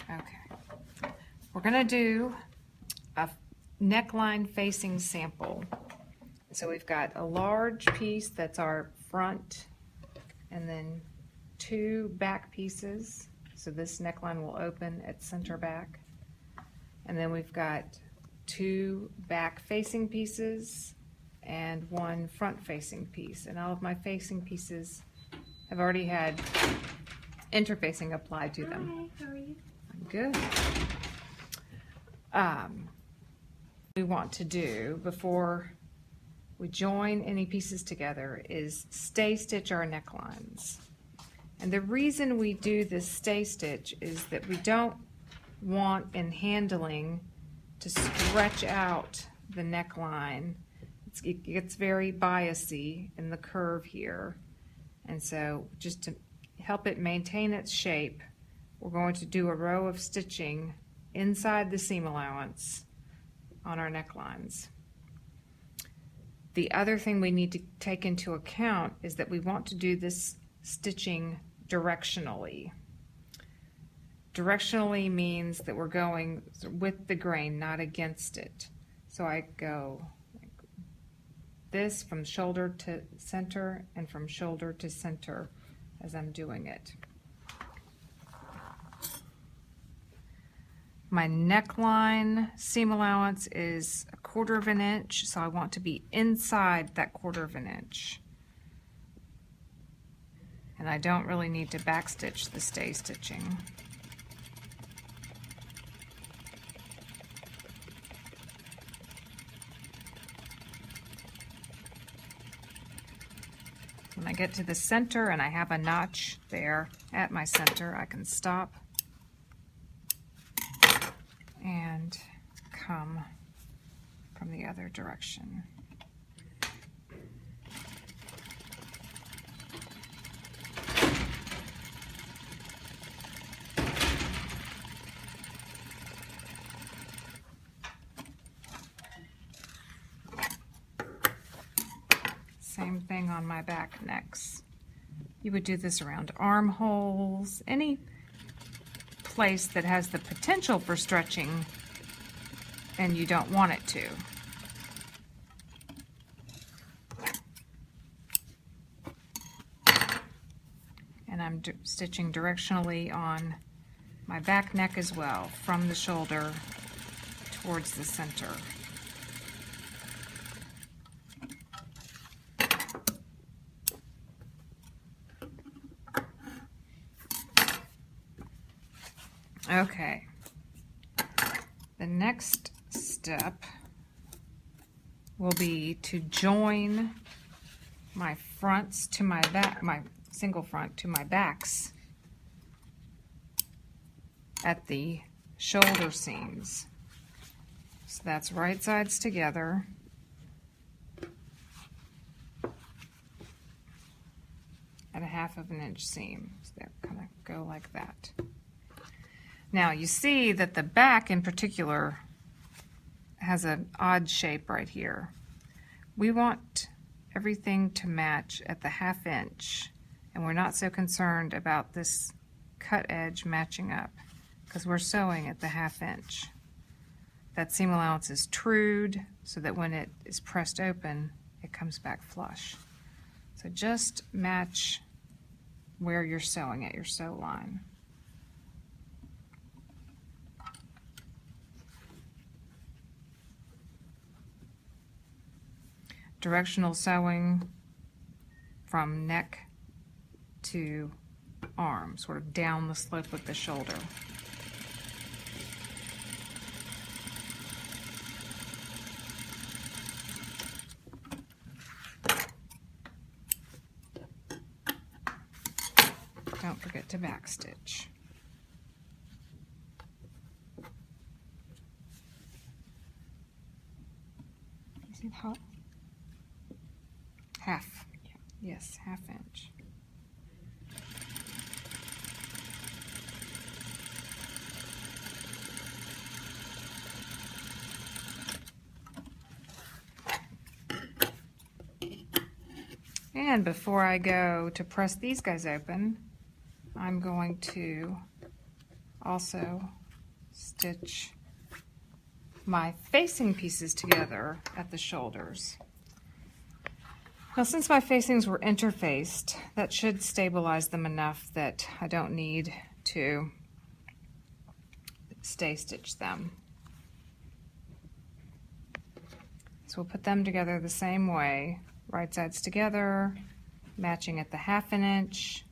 Okay, we're gonna do a neckline facing sample. So we've got a large piece that's our front, and then 2 back pieces. So this neckline will open at center back. And then we've got 2 back facing pieces and 1 front facing piece. And all of my facing pieces have already had interfacing applied to them. Hi, how are you? I'm good. We want to do before we join any pieces together is stay stitch our necklines. And the reason we do this stay stitch is that we don't want in handling to stretch out the neckline. It gets very biasy in the curve here. And so just to help it maintain its shape, we're going to do a row of stitching inside the seam allowance on our necklines. The other thing we need to take into account is that we want to do this stitching directionally. Directionally means that we're going with the grain, not against it. So I go like this from shoulder to center and from shoulder to center as I'm doing it. My neckline seam allowance is 1/4 of an inch, so I want to be inside that 1/4 of an inch. And I don't really need to backstitch the stay stitching. When I get to the center and I have a notch there at my center, I can stop and come from the other direction. Same thing on my back necks. You would do this around armholes, any place that has the potential for stretching and you don't want it to. And I'm stitching directionally on my back neck as well, from the shoulder towards the center. Okay, the next step will be to join my fronts to my back, my single front to my backs at the shoulder seams. So that's right sides together. At 1/2 of an inch seam. So they're kind of go like that. Now you see that the back in particular has an odd shape right here. We want everything to match at the 1/2 inch, and we're not so concerned about this cut edge matching up because we're sewing at the 1/2 inch. That seam allowance is trued so that when it is pressed open, it comes back flush. So just match where you're sewing at your sew line. Directional sewing from neck to arm, sort of down the slope of the shoulder. Don't forget to backstitch. Is it hot? 1/2. Yes, 1/2 inch. And before I go to press these guys open, I'm going to also stitch my facing pieces together at the shoulders. Now, since my facings were interfaced, that should stabilize them enough that I don't need to stay stitch them. So we'll put them together the same way, right sides together, matching at the 1/2 inch.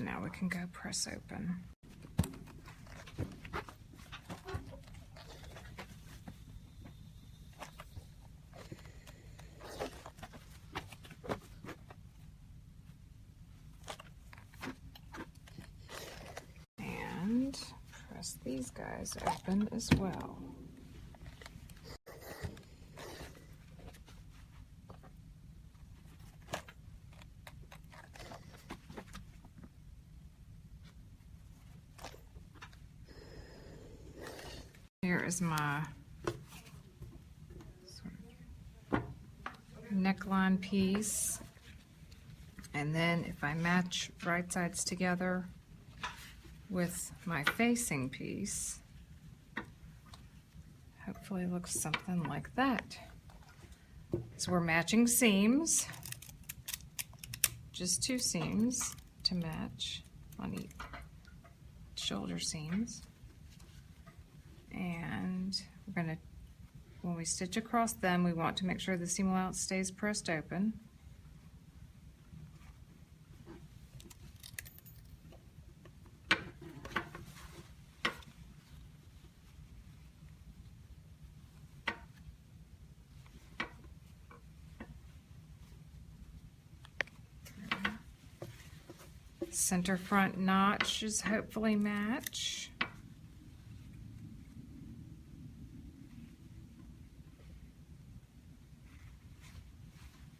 Now we can go press open. And press these guys open as well. Here is my sort of neckline piece, and then if I match right sides together with my facing piece, hopefully it looks something like that. So we're matching seams, just 2 seams to match on each shoulder seams. And we're going to, when we stitch across them, we want to make sure the seam allowance stays pressed open. Center front notches hopefully match.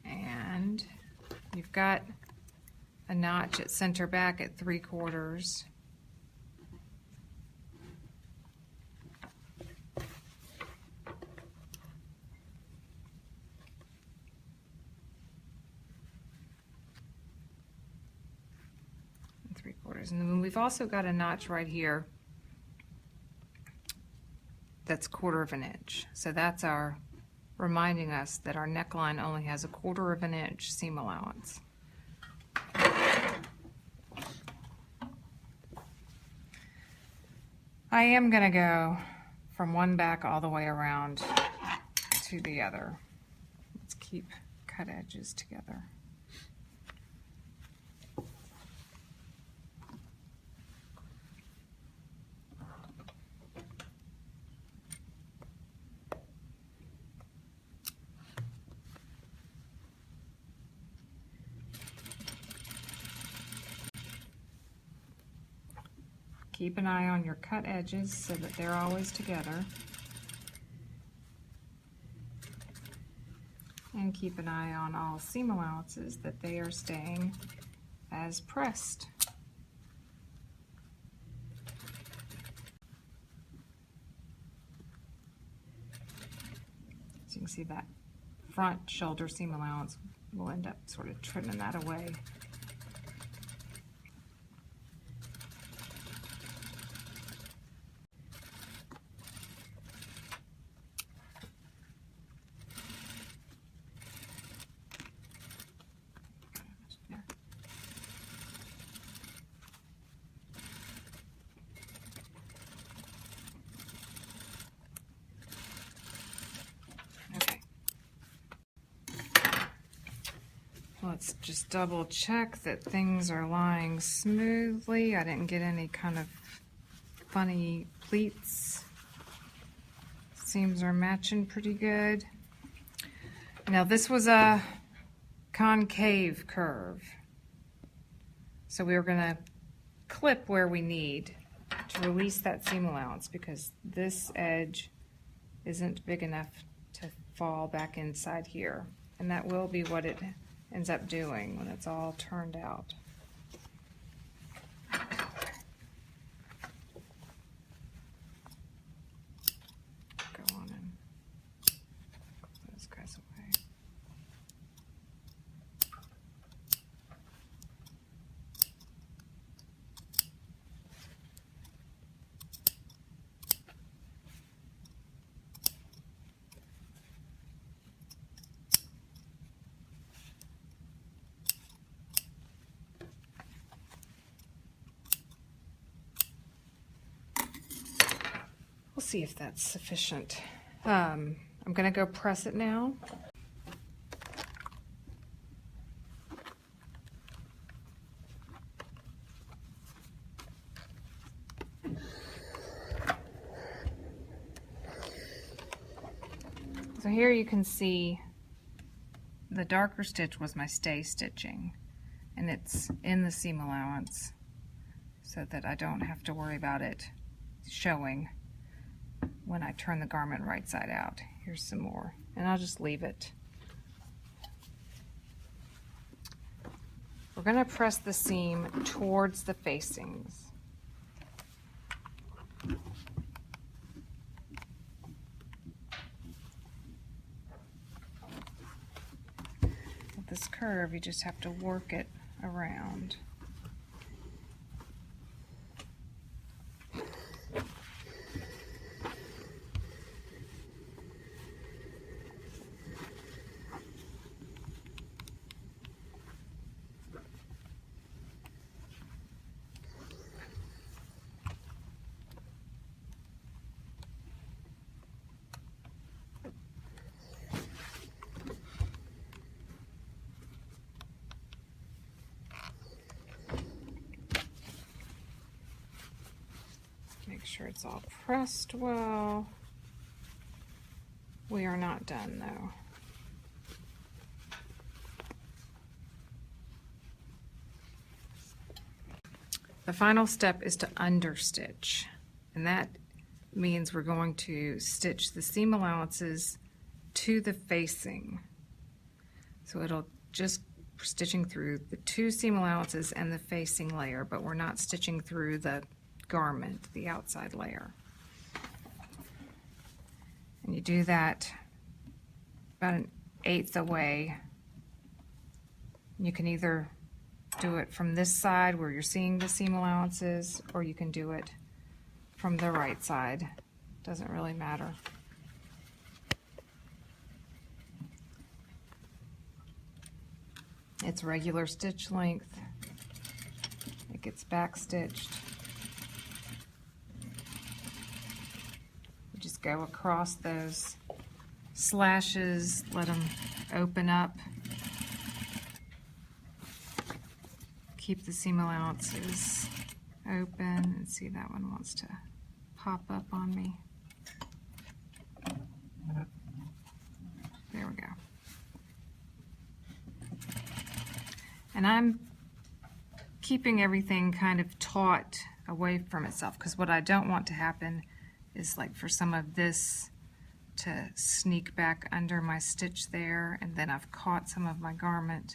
And you've got a notch at center back at 3/4. And then we've also got a notch right here that's 1/4 inch. So that's our reminding us that our neckline only has a 1/4 inch seam allowance. I am going to go from one back all the way around to the other. Let's keep cut edges together. Keep an eye on your cut edges so that they're always together. And keep an eye on all seam allowances that they are staying as pressed. So you can see that front shoulder seam allowance will end up sort of trimming that away. Let's just double check that things are lying smoothly. I didn't get any kind of funny pleats. Seams are matching pretty good. Now this was a concave curve, so we were going to clip where we need to release that seam allowance because this edge isn't big enough to fall back inside here, and that will be what it ends up doing when it's all turned out. Go on and pull those guys away. We'll see if that's sufficient. I'm going to go press it now. So here you can see the darker stitch was my stay stitching, and it's in the seam allowance so that I don't have to worry about it showing when I turn the garment right side out. Here's some more, and I'll just leave it. We're going to press the seam towards the facings. With this curve, you just have to work it around. Make sure it's all pressed well. We are not done though. The final step is to understitch, and that means we're going to stitch the seam allowances to the facing. So it'll just stitching through the two seam allowances and the facing layer, but we're not stitching through the garment, the outside layer. And you do that about 1/8 away. You can either do it from this side where you're seeing the seam allowances, or you can do it from the right side. Doesn't really matter. It's regular stitch length. It gets back stitched. You just go across those slashes, let them open up. Keep the seam allowances open, and see, that one wants to pop up on me. There we go. And I'm keeping everything kind of taut away from itself, because what I don't want to happen is like for some of this to sneak back under my stitch there, and then I've caught some of my garment.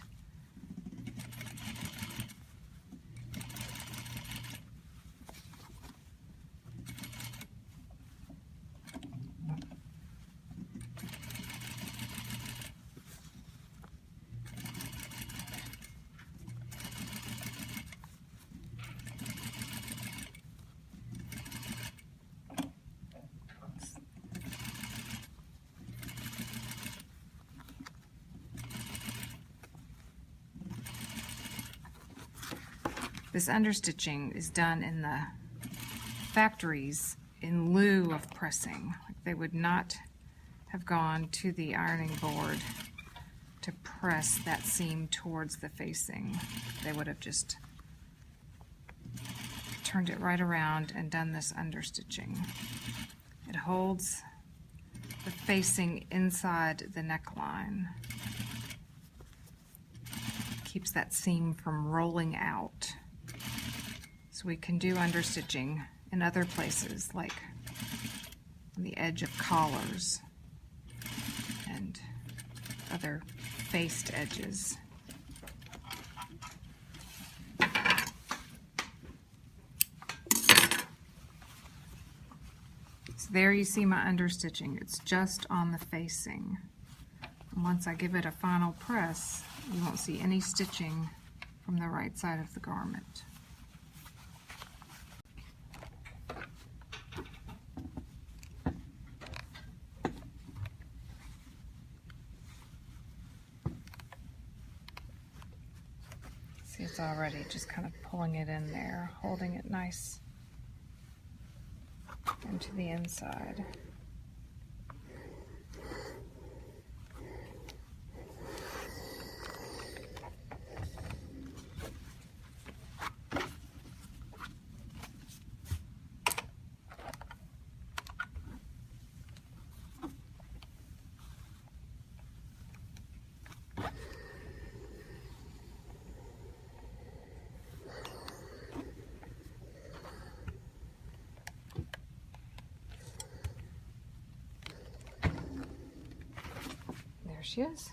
This understitching is done in the factories in lieu of pressing. Like, they would not have gone to the ironing board to press that seam towards the facing. They would have just turned it right around and done this understitching. It holds the facing inside the neckline. Keeps that seam from rolling out. So we can do understitching in other places, like on the edge of collars and other faced edges. So there you see my understitching. It's just on the facing. And once I give it a final press, you won't see any stitching from the right side of the garment. See, it's already just kind of pulling it in there, holding it nice into the inside. There she is.